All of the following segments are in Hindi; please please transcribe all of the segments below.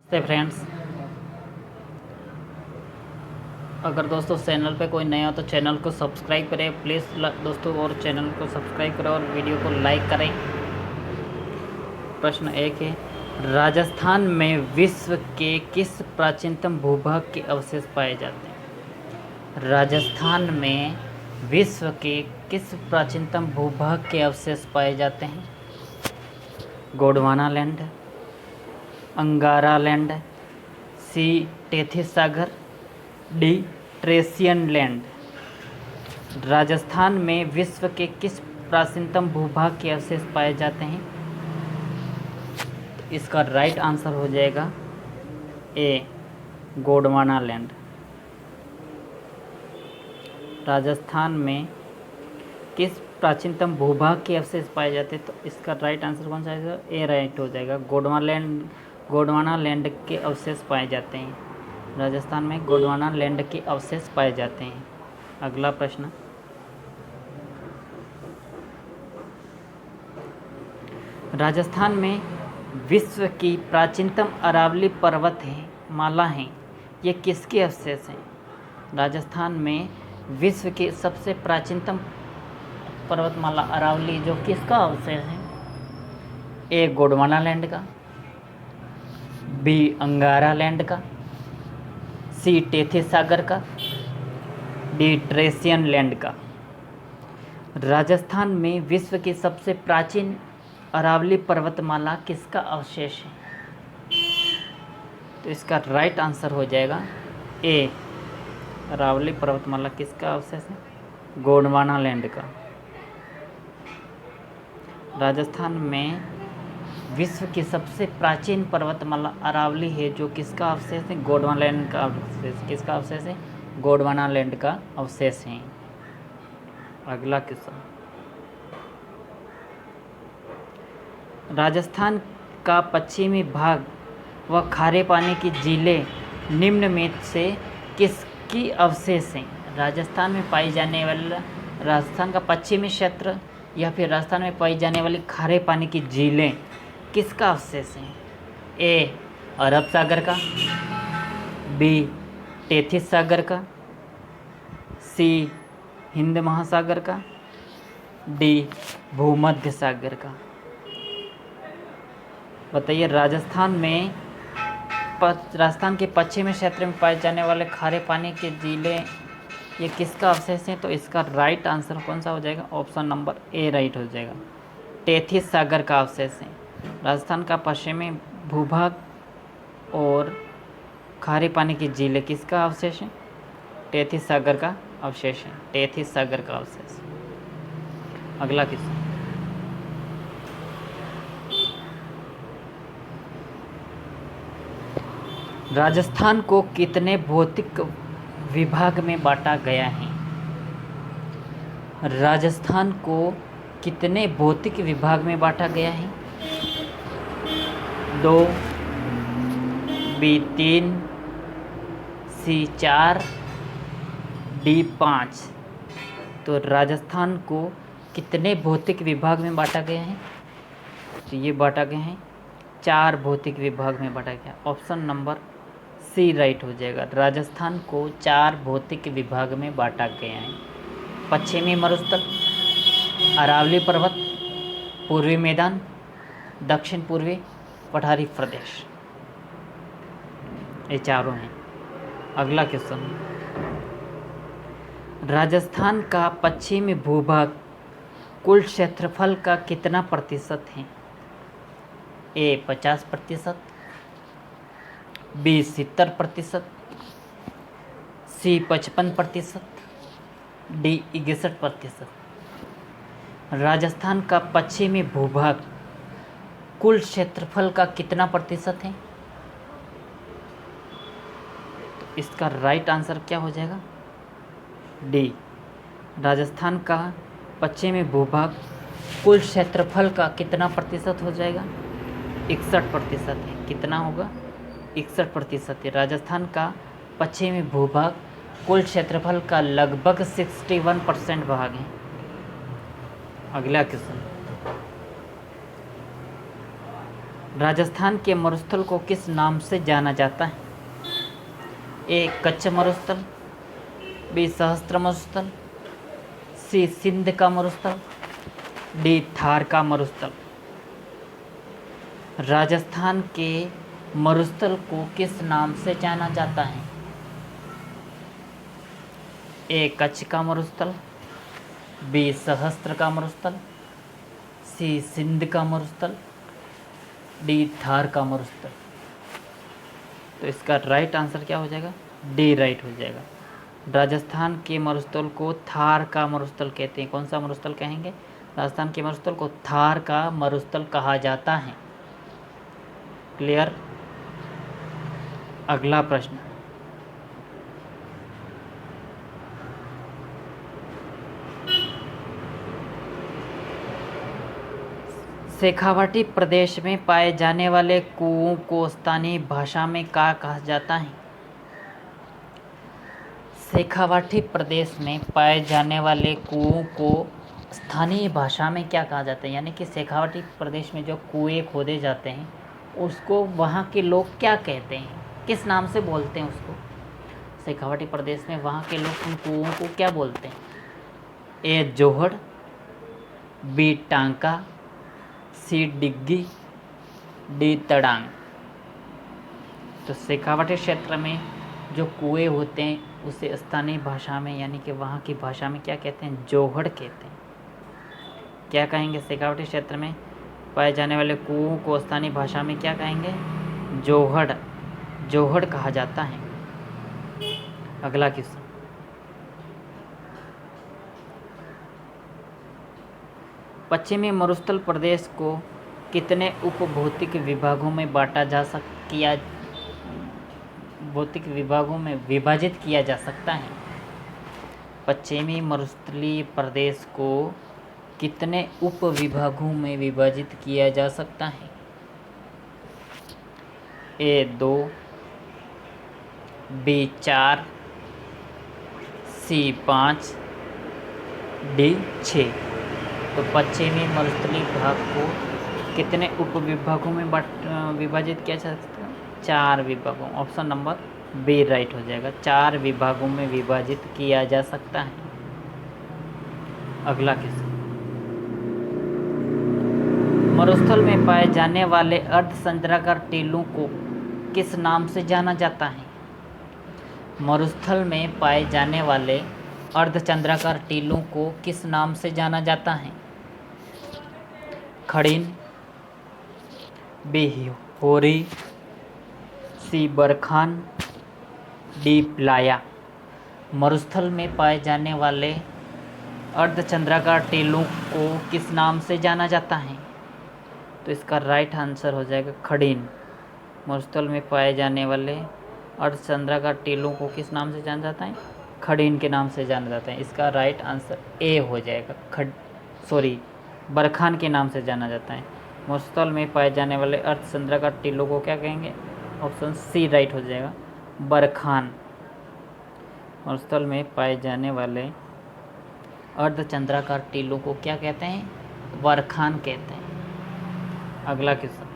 तो फ्रेंड्स, अगर दोस्तों चैनल पे कोई नया हो तो चैनल को सब्सक्राइब करें प्लीज़ दोस्तों, और चैनल को सब्सक्राइब करें और वीडियो को लाइक करें। प्रश्न 1 है, राजस्थान में विश्व के किस प्राचीनतम भूभाग के अवशेष पाए जाते हैं? राजस्थान में विश्व के किस प्राचीनतम भूभाग के अवशेष पाए जाते हैं? गोंडवाना लैंड, अंगारा लैंड, सी टेथिस सागर, डी ट्रेसियन लैंड। राजस्थान में विश्व के किस प्राचीनतम भूभाग के अवशेष पाए जाते हैं? तो इसका राइट आंसर हो जाएगा ए गोंडवाना लैंड। राजस्थान में किस प्राचीनतम भूभाग के अवशेष पाए जाते हैं? तो इसका राइट आंसर कौन सा आएगा? ए राइट हो जाएगा। गोंडवाना लैंड के अवशेष पाए जाते हैं। राजस्थान में गोंडवाना लैंड के अवशेष पाए जाते हैं। अगला प्रश्न, राजस्थान में विश्व की प्राचीनतम अरावली पर्वत है माला है, ये किसके अवशेष हैं? राजस्थान में विश्व की सबसे प्राचीनतम पर्वतमाला अरावली जो किसका अवशेष है? ए गोंडवाना लैंड का, बी अंगारा लैंड का, सी टेथिस सागर का, डी ट्रेसियन लैंड का। राजस्थान में विश्व की सबसे प्राचीन अरावली पर्वतमाला किसका अवशेष है? तो इसका राइट आंसर हो जाएगा ए अरावली पर्वतमाला किसका अवशेष है? गोंडवाना लैंड का। राजस्थान में विश्व की सबसे प्राचीन पर्वतमाला अरावली है जो किसका अवशेष है? गोंडवाना लैंड का अवशेष। किसका अवशेष है? गोंडवाना लैंड का अवशेष है। अगला क्वेश्चन, राजस्थान का पश्चिमी भाग व खारे पानी की झीलें निम्न में से किसकी अवशेष हैं? राजस्थान में पाई जाने वाला राजस्थान का पश्चिमी क्षेत्र या फिर राजस्थान में पाई जाने वाली खारे पानी की झीलें किसका अवशेष हैं? ए अरब सागर का, बी टेथिस सागर का, सी हिंद महासागर का, डी भूमध्य सागर का। बताइए, राजस्थान के पश्चिमी क्षेत्र में पाए जाने वाले खारे पानी के झीलें ये किसका अवशेष है? तो इसका राइट आंसर कौन सा हो जाएगा? ऑप्शन नंबर ए राइट हो जाएगा। टेथिस सागर का अवशेष है। राजस्थान का पश्चिमी भूभाग और खारे पानी की झीलें किसका अवशेष है? टेथिस सागर का अवशेष है। टेथिस सागर का अवशेष। अगला क्वेश्चन, राजस्थान को कितने भौतिक विभाग में बांटा गया है? राजस्थान को कितने भौतिक विभाग में बांटा गया है? 2, बी 3, सी 4, डी 5। तो राजस्थान को कितने भौतिक विभाग में बांटा गया है? तो ये बांटा गया है 4 भौतिक विभाग में बांटा गया। ऑप्शन नंबर सी राइट हो जाएगा। राजस्थान को 4 भौतिक विभाग में बांटा गया है। पश्चिमी मरुस्थल, अरावली पर्वत, पूर्वी मैदान, दक्षिण पूर्वी पठारी प्रदेश, ये चारों हैं। अगला क्वेश्चन, राजस्थान का पश्चिमी भूभाग कुल क्षेत्रफल का कितना प्रतिशत है? ए 50%, बी 70%, सी 55%, डी 61%। राजस्थान का पश्चिमी भूभाग कुल क्षेत्रफल का कितना प्रतिशत है? तो इसका राइट आंसर क्या हो जाएगा? डी। राजस्थान का पश्चिमी भूभाग कुल क्षेत्रफल का कितना प्रतिशत हो जाएगा? 61% है। कितना होगा? 61% है। राजस्थान का पश्चिमी भूभाग कुल क्षेत्रफल का लगभग 61% भाग है। अगला क्वेश्चन, राजस्थान के मरुस्थल को किस नाम से जाना जाता है? ए कच्छ मरुस्थल, बी सहस्त्र मरुस्थल, सी सिंध का मरुस्थल, डी थार का मरुस्थल। राजस्थान के मरुस्थल को किस नाम से जाना जाता है? ए कच्छ का मरुस्थल, बी सहस्त्र का मरुस्थल, सी सिंध का मरुस्थल, डी थार का मरुस्थल। तो इसका राइट आंसर क्या हो जाएगा? डी राइट हो जाएगा। राजस्थान के मरुस्थल को थार का मरुस्थल कहते हैं। कौन सा मरुस्थल कहेंगे? राजस्थान के मरुस्थल को थार का मरुस्थल कहा जाता है। क्लियर? अगला प्रश्न, शेखावाटी प्रदेश में पाए जाने वाले कुओं को स्थानीय भाषा में क्या कहा जाता है? शेखावाटी प्रदेश में पाए जाने वाले कुओं को स्थानीय भाषा में क्या कहा जाता है? यानी कि शेखावाटी प्रदेश में जो कुएं खोदे जाते हैं उसको वहाँ के लोग क्या कहते हैं, किस नाम से बोलते हैं उसको? शेखावाटी प्रदेश में वहाँ के लोग उन कुओं को क्या बोलते हैं? ए जोहड़, बी टांका, सी डिग्गी, डी तड़ांग। तो शेखावाटी क्षेत्र में जो कुएं होते हैं उसे स्थानीय भाषा में यानी कि वहाँ की भाषा में क्या कहते हैं? जोहड़ कहते हैं। क्या कहेंगे? शेखावाटी क्षेत्र में पाए जाने वाले कुओं को स्थानीय भाषा में क्या कहेंगे? जोहड़, जोहड़ कहा जाता है। अगला क्वेश्चन, पश्चिमी मरुस्थल प्रदेश को कितने उपभौतिक विभागों में भौतिक विभागों में विभाजित किया जा सकता है? पश्चिमी मरुस्थलीय प्रदेश को कितने उप विभागों में विभाजित किया जा सकता है? ए 2, बी 4, सी 5, डी 6। तो पश्चिमी मरुस्थलीय भाग को कितने उप विभागों में विभाजित किया जा सकता है? 4 विभागों। ऑप्शन नंबर बी राइट हो जाएगा। 4 विभागों में विभाजित किया जा सकता है। अगला क्वेश्चन, मरुस्थल में पाए जाने वाले अर्धचंद्राकार टीलों को किस नाम से जाना जाता है? मरुस्थल में पाए जाने वाले अर्धचंद्राकार टीलों को किस नाम से जाना जाता है? खड़ीन, बी होरी, सी बरखान, डी प्लाया। मरुस्थल में पाए जाने वाले अर्धचंद्राकार टीलों को किस नाम से जाना जाता है? तो इसका राइट आंसर हो जाएगा खड़ीन। मरुस्थल में पाए जाने वाले अर्धचंद्राकार टीलों को किस नाम से जाना जाता है? खड़ीन के नाम से जाना जाता है। इसका राइट आंसर ए हो जाएगा। बरखान के नाम से जाना जाता है। मरुस्थल में पाए जाने वाले अर्धचंद्राकार टीलों को क्या कहेंगे? ऑप्शन सी राइट हो जाएगा, बरखान। मरुस्थल में पाए जाने वाले अर्धचंद्राकार टीलों को क्या कहते हैं? बरखान कहते हैं। अगला क्वेश्चन,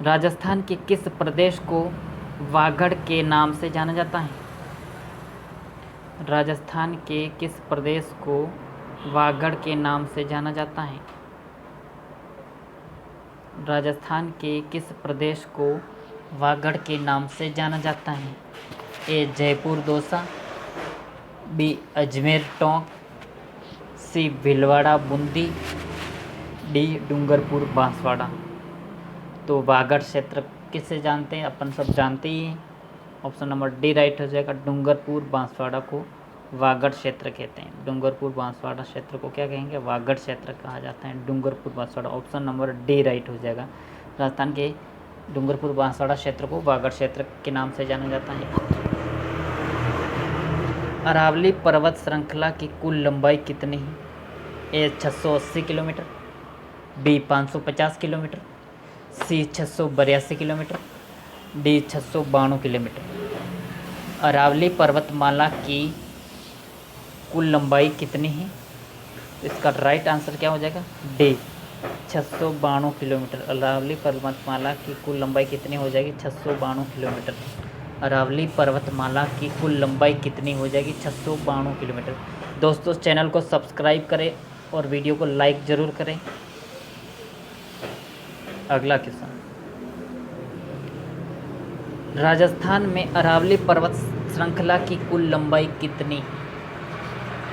राजस्थान के किस प्रदेश को वागड़ के नाम से जाना जाता है? राजस्थान के किस प्रदेश को वागड़ के नाम से जाना जाता है? राजस्थान के किस प्रदेश को वागड़ के नाम से जाना जाता है? ए जयपुर दोसा, बी अजमेर टोंक, सी भीलवाड़ा बूंदी, डी डूंगरपुर बांसवाड़ा। तो वागड़ क्षेत्र किससे जानते हैं? अपन सब जानते ही हैं। ऑप्शन नंबर डी राइट हो जाएगा। डूंगरपुर बांसवाड़ा को वागड़ क्षेत्र कहते हैं। डूंगरपुर बांसवाड़ा क्षेत्र को क्या कहेंगे? वागड़ क्षेत्र कहा जाता है। Dungarpur Banswara, option number D right हो जाएगा। राजस्थान के डूंगरपुर बांसवाड़ा क्षेत्र को वागड़ क्षेत्र के नाम से जाना जाता है। अरावली पर्वत श्रृंखला की कुल लंबाई कितनी है? ए 680 किलोमीटर, बी 550 किलोमीटर, सी 682 किलोमीटर, डी 692 किलोमीटर। अरावली पर्वतमाला की कुल लंबाई कितनी है? इसका राइट आंसर क्या हो जाएगा? D 692 kilometre. अरावली पर्वतमाला की कुल लंबाई कितनी हो जाएगी? 692 किलोमीटर। अरावली पर्वतमाला की कुल लंबाई कितनी हो जाएगी? 692 किलोमीटर। दोस्तों चैनल को सब्सक्राइब करें और वीडियो को लाइक ज़रूर करें। अगला क्वेश्चन, राजस्थान में अरावली पर्वत श्रृंखला की कुल लंबाई कितनी?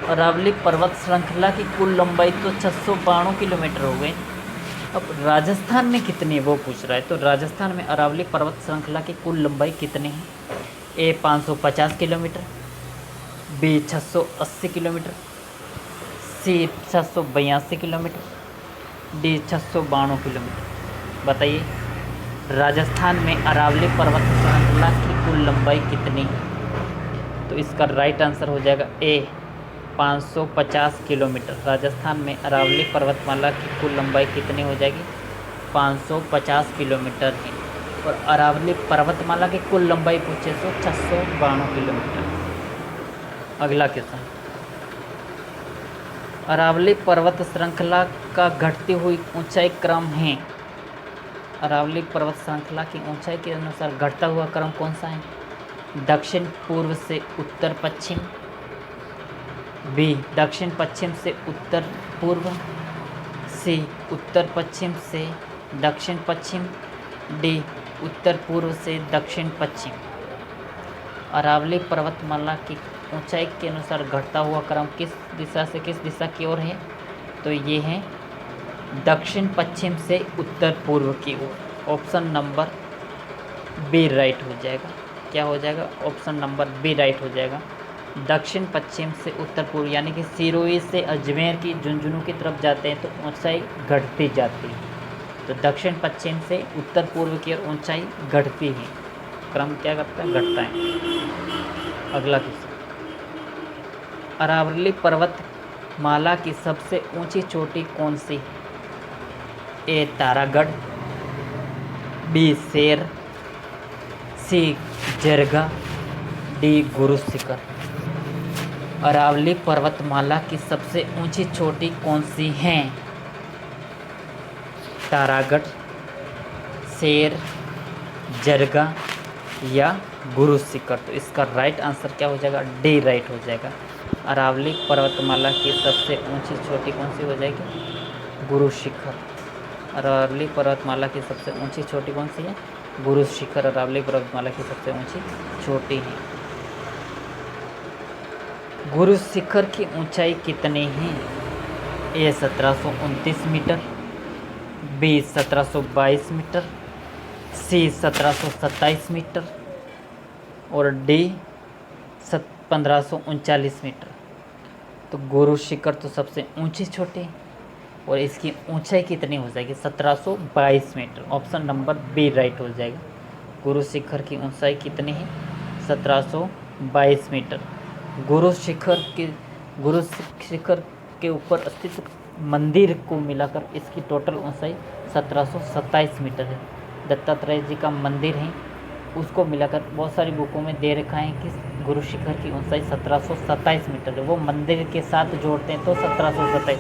अरावली पर्वत श्रृंखला की कुल लंबाई तो 692 किलोमीटर हो गई। अब राजस्थान में कितनी है वो पूछ रहा है। तो राजस्थान में अरावली पर्वत श्रृंखला की कुल लंबाई कितनी है? ए 550 किलोमीटर, बी 680 किलोमीटर, सी 682 किलोमीटर, डी 692 किलोमीटर। बताइए राजस्थान में अरावली पर्वत श्रृंखला की कुल लंबाई कितनी है? तो इसका राइट आंसर हो जाएगा ए 550 किलोमीटर। राजस्थान में अरावली पर्वतमाला की कुल लंबाई कितनी हो जाएगी? 550 किलोमीटर है। और अरावली पर्वतमाला की कुल लंबाई पूछे तो 692 किलोमीटर। अगला क्वेश्चन, अरावली पर्वत श्रृंखला का घटती हुई ऊंचाई क्रम है। अरावली पर्वत श्रृंखला की ऊंचाई के अनुसार घटता हुआ क्रम कौन सा है? दक्षिण पूर्व से उत्तर पश्चिम, बी दक्षिण पश्चिम से उत्तर पूर्व, सी उत्तर पश्चिम से दक्षिण पश्चिम, डी उत्तर पूर्व से दक्षिण पश्चिम। अरावली पर्वतमाला की ऊंचाई के अनुसार घटता हुआ क्रम किस दिशा से किस दिशा की ओर है? तो ये है दक्षिण पश्चिम से उत्तर पूर्व की ओर। ऑप्शन नंबर बी राइट हो जाएगा। क्या हो जाएगा? ऑप्शन नंबर बी राइट हो जाएगा। दक्षिण पश्चिम से उत्तर पूर्व, यानी कि सिरोही से अजमेर की झुंझुनू की तरफ जाते हैं तो ऊंचाई घटती जाती है। तो दक्षिण पश्चिम से उत्तर पूर्व की ओर ऊंचाई घटती है। क्रम क्या करता है? घटता है। अगला क्वेश्चन, अरावली पर्वतमाला की सबसे ऊंची चोटी कौन सी है? ए तारागढ़, बी शेर, सी जरगा, डी गुरु शिखर। अरावली पर्वतमाला की सबसे ऊंची चोटी कौन सी है? तारागढ़, शेर, जरगा या गुरु शिखर। तो इसका राइट आंसर क्या हो जाएगा? डी राइट हो जाएगा। अरावली पर्वतमाला की सबसे ऊंची चोटी कौन सी हो जाएगी? गुरु शिखर। अरावली पर्वतमाला की सबसे ऊंची चोटी कौन सी है? गुरु शिखर अरावली पर्वतमाला की सबसे ऊंची चोटी है। गुरु शिखर की ऊंचाई कितनी है? ए 1729 मीटर, बी 1722 मीटर, सी 1727 मीटर और डी 1539 मीटर। तो गुरु शिखर तो सबसे ऊंची चोटी है और इसकी ऊंचाई कितनी हो जाएगी? 1722 metre. Option number B right हो जाएगा। गुरु शिखर की ऊंचाई कितनी है? 1722 मीटर। गुरु शिखर के ऊपर स्थित मंदिर को मिलाकर इसकी टोटल ऊंचाई 1727 मीटर है। दत्तात्रेय जी का मंदिर है, उसको मिलाकर बहुत सारी बुकों में दे रखा है कि गुरु शिखर की ऊंचाई 1727 मीटर है। वो मंदिर के साथ जोड़ते हैं तो 1727,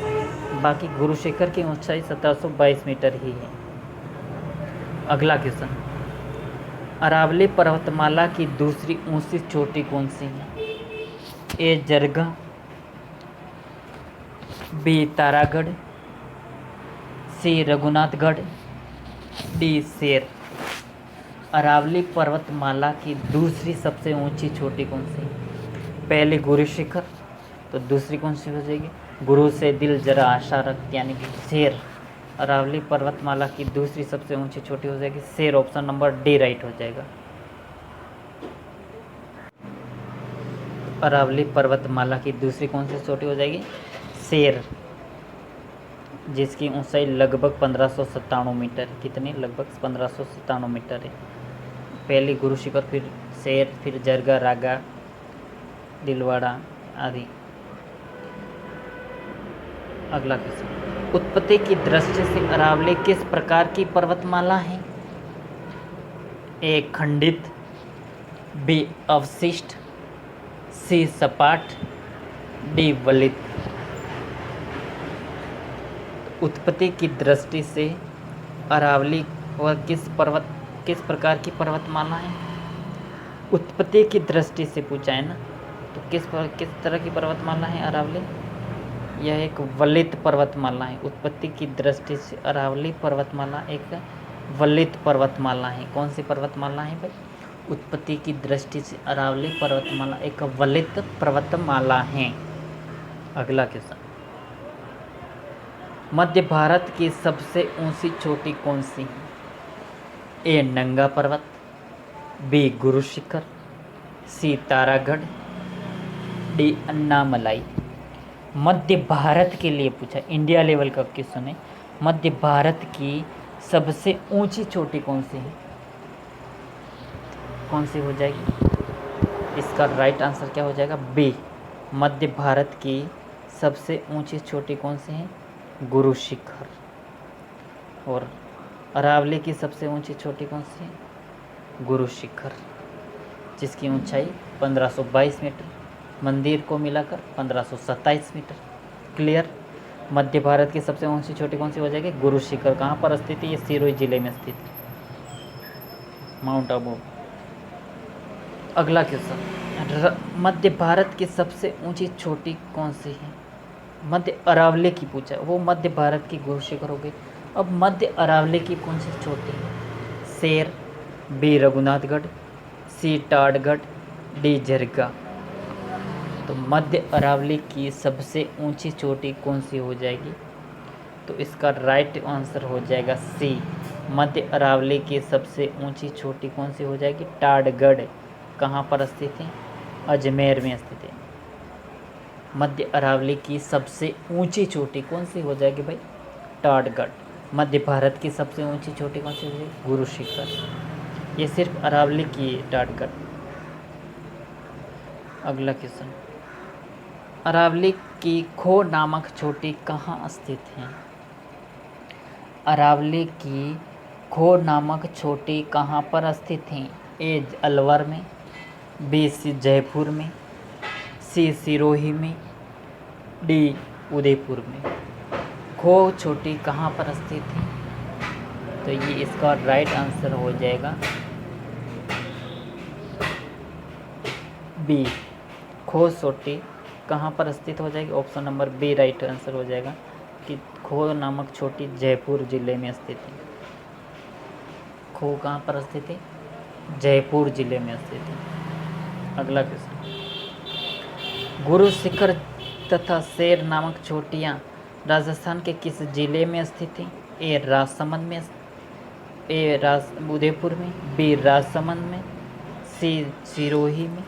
बाकी गुरु शिखर की ऊंचाई 1722 मीटर ही है। अगला क्वेश्चन, अरावली पर्वतमाला की दूसरी ऊंची चोटी कौन सी है? ए जरगा, बी तारागढ़, सी रघुनाथगढ़, डी शेर। अरावली पर्वतमाला की दूसरी सबसे ऊंची चोटी कौन सी है? पहली गुरु शिखर, तो दूसरी कौन सी हो जाएगी? गुरु से दिल जरा आशा रख, यानी कि शेर। अरावली पर्वतमाला की दूसरी सबसे ऊंची चोटी हो जाएगी शेर। ऑप्शन नंबर डी राइट हो जाएगा। अरावली पर्वतमाला की दूसरी कौन सी चोटी हो जाएगी? शेर, जिसकी ऊंचाई लगभग 1597 मीटर। कितनी? लगभग 1597 मीटर है। पहली गुरु शिखर, फिर शेर, फिर जरगा, रागा, दिलवाड़ा आदि। अगला क्वेश्चन, उत्पत्ति की दृष्टि से अरावली किस प्रकार की पर्वतमाला है? ए खंडित, बी अवशिष्ट, सी सपाट, डी वलित। उत्पत्ति की दृष्टि से अरावली वह किस प्रकार की पर्वतमाला है? उत्पत्ति की दृष्टि से पूछा है ना, तो किस तरह की पर्वतमाला है अरावली? यह एक वलित पर्वतमाला है। उत्पत्ति की दृष्टि से अरावली पर्वतमाला एक वलित पर्वतमाला है। कौन सी पर्वतमाला है भाई? उत्पत्ति की दृष्टि से अरावली पर्वतमाला एक वलित पर्वतमाला है। अगला क्वेश्चन, मध्य भारत की सबसे ऊंची चोटी कौन सी है? ए नंगा पर्वत, बी गुरु शिखर, सी तारागढ़, डी अन्नामलाई। मध्य भारत के लिए पूछा, इंडिया लेवल का क्वेश्चन है। मध्य भारत की सबसे ऊंची चोटी कौन सी है? कौन सी हो जाएगी? इसका राइट आंसर क्या हो जाएगा? बी, मध्य भारत की सबसे ऊंची चोटी कौन सी है? गुरु शिखर। और अरावली की सबसे ऊंची चोटी कौन सी है? गुरु शिखर, जिसकी ऊंचाई 1522 मीटर, मंदिर को मिलाकर 1527 मीटर। क्लियर? मध्य भारत की सबसे ऊंची चोटी कौन सी हो जाएगी? गुरु शिखर। कहाँ पर स्थित है? ये सिरोही जिले में स्थित है, माउंट आबू। अगला क्वेश्चन, मध्य भारत की सबसे ऊंची चोटी कौन सी है? मध्य अरावली की पूछा, वो मध्य भारत की गुरु शिखर हो गई। अब मध्य अरावली की कौन सी चोटी है? शेर, बी रघुनाथगढ़, सी टाटगढ़, डी झरगा। तो मध्य अरावली की सबसे ऊंची चोटी कौन सी हो जाएगी? तो इसका राइट आंसर हो जाएगा सी, मध्य अरावली की सबसे ऊंची चोटी कौन सी हो जाएगी? टाटगढ़। कहाँ पर स्थित है? अजमेर में स्थित है। मध्य अरावली की सबसे ऊंची चोटी कौन सी हो जाएगी भाई? टाटगढ़। मध्य भारत की सबसे ऊंची चोटी कौन सी हो जाएगी? गुरु शिखर। ये सिर्फ अरावली की है, टाटगढ़। अगला क्वेश्चन, अरावली की खो नामक चोटी कहाँ स्थित है? अरावली की खो नामक चोटी कहाँ पर स्थित है? ए अलवर में, बी जयपुर में, सी सिरोही में, डी उदयपुर में। खो चोटी कहाँ पर स्थित है? तो ये इसका राइट आंसर हो जाएगा बी, खो चोटी कहाँ पर स्थित हो जाएगी? Option number B right answer हो जाएगा कि खो नामक चोटी जयपुर जिले में स्थित है। खो कहाँ पर स्थित है? जयपुर जिले में स्थित है। अगला क्वेश्चन, गुरु शिखर तथा शेर नामक चोटियाँ राजस्थान के किस जिले में स्थित हैं? ए राजसमंद में, उदयपुर में, बी राजसमंद में, सी सिरोही में,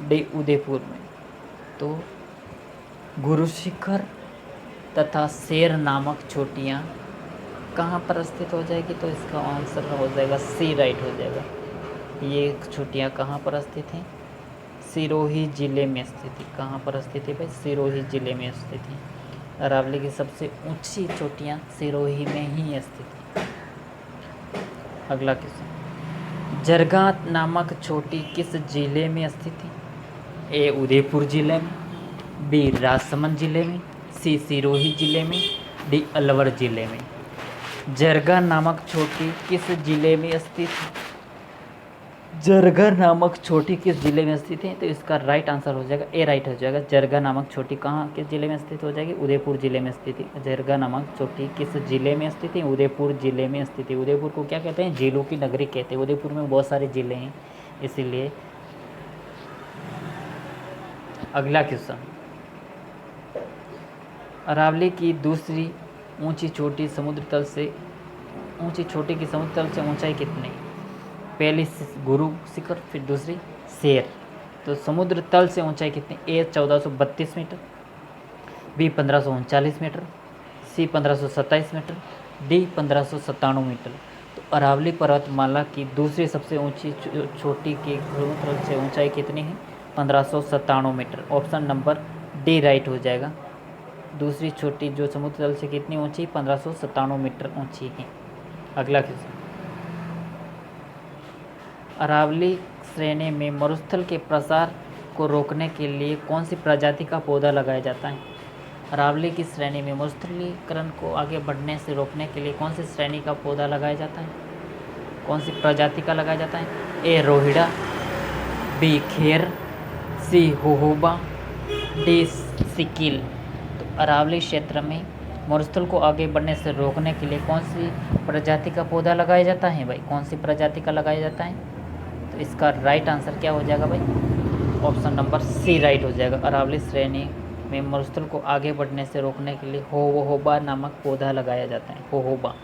डी उदयपुर में। तो गुरु शिखर तथा शेर नामक चोटियाँ कहाँ पर स्थित हो जाएगी? तो इसका आंसर हो जाएगा सी राइट हो जाएगा। ये चोटियाँ कहाँ पर स्थित हैं? सिरोही जिले में स्थित है। कहाँ पर स्थित है भाई? सिरोही जिले में स्थित है। अरावली की सबसे ऊंची चोटियाँ सिरोही में ही स्थित है। अगला क्वेश्चन, जरगा नामक चोटी किस जिले में स्थित है? ए उदयपुर जिले में, बी राजसमंद जिले में, सी सिरोही जिले में, डी अलवर जिले में। जरगा नामक चोटी किस जिले में स्थित है? जरगा नामक चोटी किस जिले में स्थित है? तो इसका राइट आंसर हो जाएगा ए राइट हो जाएगा। जरगा नामक चोटी कहाँ किस जिले में स्थित हो जाएगी? उदयपुर जिले में स्थित है। जरगा नामक चोटी किस जिले में स्थित है? उदयपुर जिले में स्थित है। उदयपुर को क्या कहते हैं? झीलों की नगरी कहते हैं। उदयपुर में बहुत सारे जिले हैं इसीलिए। अगला क्वेश्चन, अरावली की दूसरी ऊंची चोटी समुद्र तल से ऊंची चोटी की समुद्र तल से ऊंचाई कितनी? पहली गुरु शिखर, फिर दूसरी शेर। तो समुद्र तल से ऊंचाई कितनी? ए 1432 मीटर, बी 1539 मीटर, सी 1527 मीटर, डी 1597 मीटर। तो अरावली पर्वतमाला की दूसरी सबसे ऊंची चोटी की समुद्र तल से ऊंचाई कितनी है? 1597 metre. Option number D right हो जाएगा। दूसरी चोटी जो समुद्र तल से कितनी ऊंची? 1597 मीटर ऊंची है। अगला क्वेश्चन, अरावली श्रेणी में मरुस्थल के प्रसार को रोकने के लिए कौन सी प्रजाति का पौधा लगाया जाता है? अरावली की श्रेणी में मरुस्थलीकरण को आगे बढ़ने से रोकने के लिए कौन सी श्रेणी का पौधा लगाया जाता है, कौन सी प्रजाति का लगाया जाता है? ए रोहिड़ा, बी खेर, सी होहोबा, डी सिकिल। तो अरावली क्षेत्र में मरुस्थल को आगे बढ़ने से रोकने के लिए कौन सी प्रजाति का पौधा लगाया जाता है भाई, कौन सी प्रजाति का लगाया जाता है? तो इसका राइट आंसर क्या हो जाएगा भाई? ऑप्शन नंबर सी राइट हो जाएगा। अरावली श्रेणी में मरुस्थल को आगे बढ़ने से रोकने के लिए होहोबा नामक पौधा लगाया जाता है। होहोबा,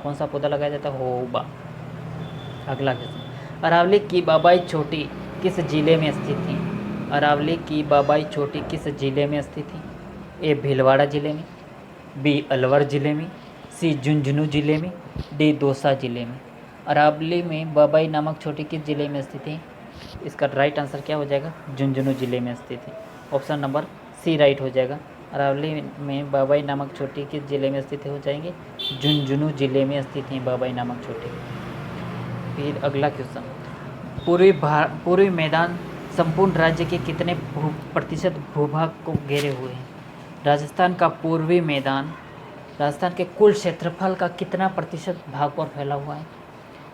कौन सा पौधा लगाया जाता है? होहोबा। अगला क्वेश्चन, अरावली की बाबाई चोटी किस जिले में स्थित थी? अरावली की बाबाई चोटी किस जिले में स्थित थी? ए भीलवाड़ा जिले में, बी अलवर जिले में, सी झुंझुनू जिले में, डी दौसा जिले में। अरावली में बाबाई नामक चोटी किस जिले में स्थित है? इसका राइट आंसर क्या हो जाएगा? झुंझुनू जिले में स्थित है। ऑप्शन नंबर सी राइट हो जाएगा। अरावली में बाबाई नामक चोटी किस जिले में स्थित हो जाएंगे? झुंझुनू जिले में स्थित है बाबाई नामक चोटी। फिर अगला क्वेश्चन, पूर्वी मैदान संपूर्ण राज्य के कितने प्रतिशत भूभाग को घेरे हुए हैं? राजस्थान का पूर्वी मैदान राजस्थान के कुल क्षेत्रफल का कितना प्रतिशत भाग पर फैला हुआ है?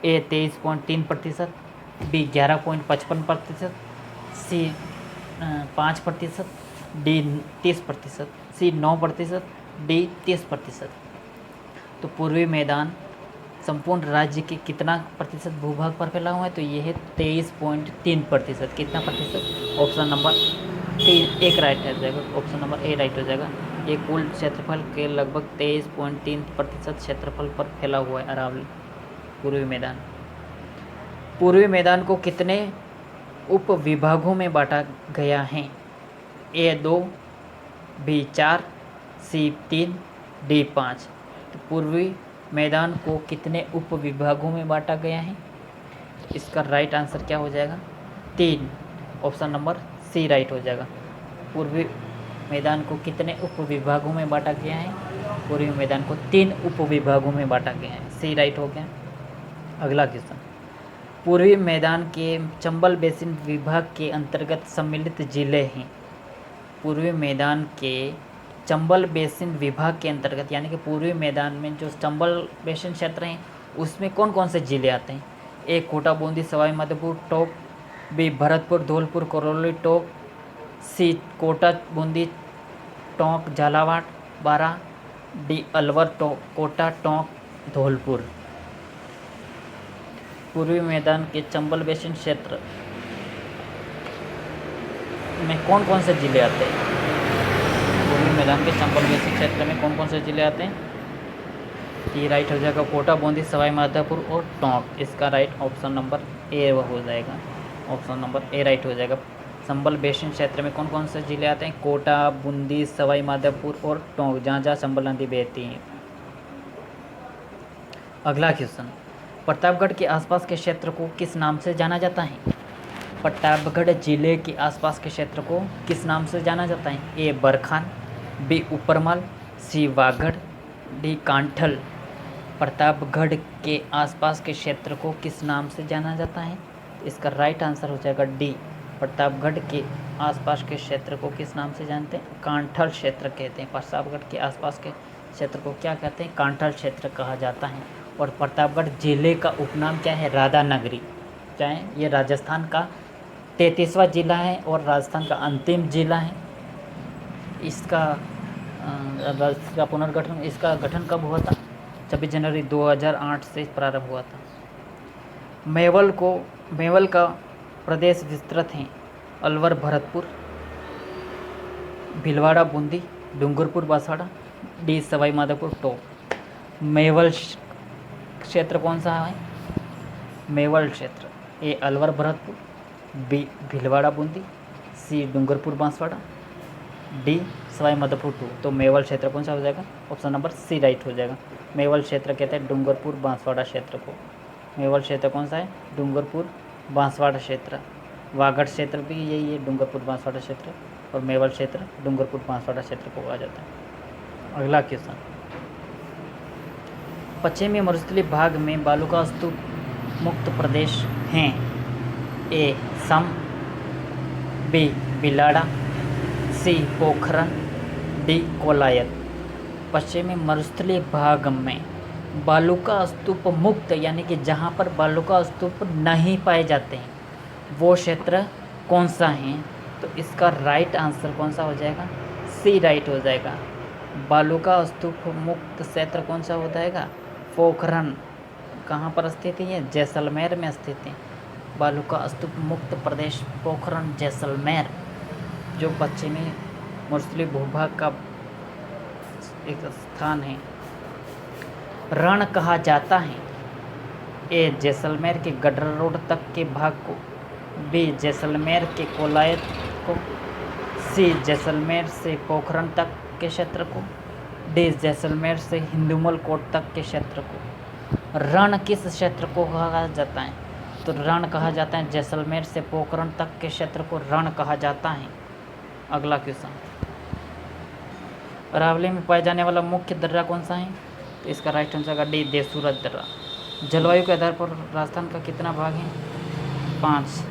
ए 23.3%, बी 11.55%, सी 5%, डी 30%, सी 9%, डी 30%। तो पूर्वी मैदान संपूर्ण राज्य के कितना प्रतिशत भूभाग पर फैला हुआ है? तो ये है 23.3%। कितना प्रतिशत? ऑप्शन नंबर एक राइट हो जाएगा। ऑप्शन नंबर ए राइट हो जाएगा। ये कुल क्षेत्रफल के लगभग 23.3% क्षेत्रफल पर फैला हुआ है अरावली पूर्वी मैदान। पूर्वी मैदान को कितने उप विभागों में बांटा गया है? ए 2, बी 4, सी 3, डी 5। तो पूर्वी मैदान को कितने उप विभागों में बांटा गया है? इसका राइट आंसर क्या हो जाएगा? 3। ऑप्शन नंबर सी राइट हो जाएगा। पूर्वी मैदान को कितने उप विभागों में बांटा गया है? पूर्वी मैदान को 3 उप विभागों में बांटा गया है। सी राइट हो गया। अगला क्वेश्चन, पूर्वी मैदान के चंबल बेसिन विभाग के अंतर्गत सम्मिलित जिले हैं। पूर्वी मैदान के चंबल बेसिन विभाग के अंतर्गत यानी कि पूर्वी मैदान में जो चंबल बेसिन क्षेत्र हैं उसमें कौन कौन से ज़िले आते हैं? ए कोटा, बूंदी, सवाई माधोपुर, टोंक, बी भरतपुर, धौलपुर, करौली, टोंक, सी कोटा, बूंदी, टोंक, झालावाड़, बारा, डी अलवर, कोटा, टोंक, धौलपुर। पूर्वी मैदान के चंबल बेसिन क्षेत्र में कौन कौन से ज़िले आते हैं? पूर्वी मैदान के चंबल बेसिन क्षेत्र में कौन कौन से ज़िले आते हैं? ये राइट हो जाएगा कोटा, बूंदी, सवाई माधोपुर और टोंक। इसका राइट ऑप्शन नंबर ए हो जाएगा। ऑप्शन नंबर ए राइट हो जाएगा। चंबल बेसिन क्षेत्र में कौन कौन से ज़िले आते हैं? कोटा, बूंदी, सवाई माधोपुर और टोंक, जहाँ जहाँ चंबल नदी बहती है। अगला क्वेश्चन, प्रतापगढ़ के आसपास के क्षेत्र को किस नाम से जाना जाता है? प्रतापगढ़ जिले के आसपास के क्षेत्र को किस नाम से जाना जाता है? ए बरखान, बी ऊपरमल, सी वागड़, डी कांठल। प्रतापगढ़ के आसपास के क्षेत्र को किस नाम से जाना जाता है? इसका राइट आंसर हो जाएगा डी। प्रतापगढ़ के आसपास के क्षेत्र को किस नाम से जानते हैं? कांठल क्षेत्र कहते हैं। प्रतापगढ़ के आसपास के क्षेत्र को क्या कहते हैं? कांठल क्षेत्र कहा जाता है। और प्रतापगढ़ जिले का उपनाम क्या है? राधानगरी। क्या है? ये राजस्थान का 33वां जिला है और राजस्थान का अंतिम जिला है। इसका पुनर्गठन, इसका गठन कब हुआ था? 26 जनवरी 2008 से प्रारंभ हुआ था। मेवल का प्रदेश विस्तृत है अलवर, भरतपुर, भीलवाड़ा, बूंदी, डूंगरपुर, बांसवाड़ा, डी सवाई माधोपुर, टोंक। मेवल क्षेत्र कौन सा है? मेवल क्षेत्र ए अलवर, भरतपुर, बी भीलवाड़ा, बूंदी, सी डूंगरपुर, बांसवाड़ा, डी सवाई माधोपुर 2। तो मेवल क्षेत्र कौन सा हो जाएगा? ऑप्शन नंबर सी राइट हो जाएगा। मेवल क्षेत्र कहते हैं डूंगरपुर बांसवाड़ा क्षेत्र को। मेवल क्षेत्र कौन सा है? डूंगरपुर बांसवाड़ा क्षेत्र। वागड़ क्षेत्र भी यही है, डूंगरपुर बांसवाड़ा क्षेत्र। और मेवल क्षेत्र डूंगरपुर बांसवाड़ा क्षेत्र को कहा जाता है। अगला क्वेश्चन, पश्चिमी मरुस्थलीय भाग में बालू का स्तूप मुक्त प्रदेश हैं। ए सम, बी बिलाड़ा, सी पोखरन, डी कोलायत। पश्चिमी मरुस्थलीय भाग में बालू का स्तूप मुक्त यानी कि जहाँ पर बालू का स्तूप नहीं पाए जाते हैं वो क्षेत्र कौन सा है? तो इसका राइट आंसर कौन सा हो जाएगा? सी राइट हो जाएगा। बालू का स्तूप मुक्त क्षेत्र कौन सा हो जाएगा? पोखरण। कहाँ पर स्थित है? जैसलमेर में स्थित है। बालू का स्तूप मुक्त प्रदेश पोखरण जैसलमेर, जो पश्चिमी मरुस्थलीय भूभाग का एक स्थान है। रण कहा जाता है ए जैसलमेर के गडर रोड तक के भाग को, बी जैसलमेर के कोलायत को, सी जैसलमेर से पोखरण तक के क्षेत्र को, डी जैसलमेर से हिंदुमल कोट तक के क्षेत्र को। रण किस क्षेत्र को कहा जाता है? तो रण कहा जाता है जैसलमेर से पोखरण तक के क्षेत्र को रण कहा जाता है। अगला क्वेश्चन, अरावली में पाया जाने वाला मुख्य दर्रा कौन सा है? तो इसका राइट आंसर डी देवसूरत दर्रा। जलवायु के आधार पर राजस्थान का कितना भाग है? 5।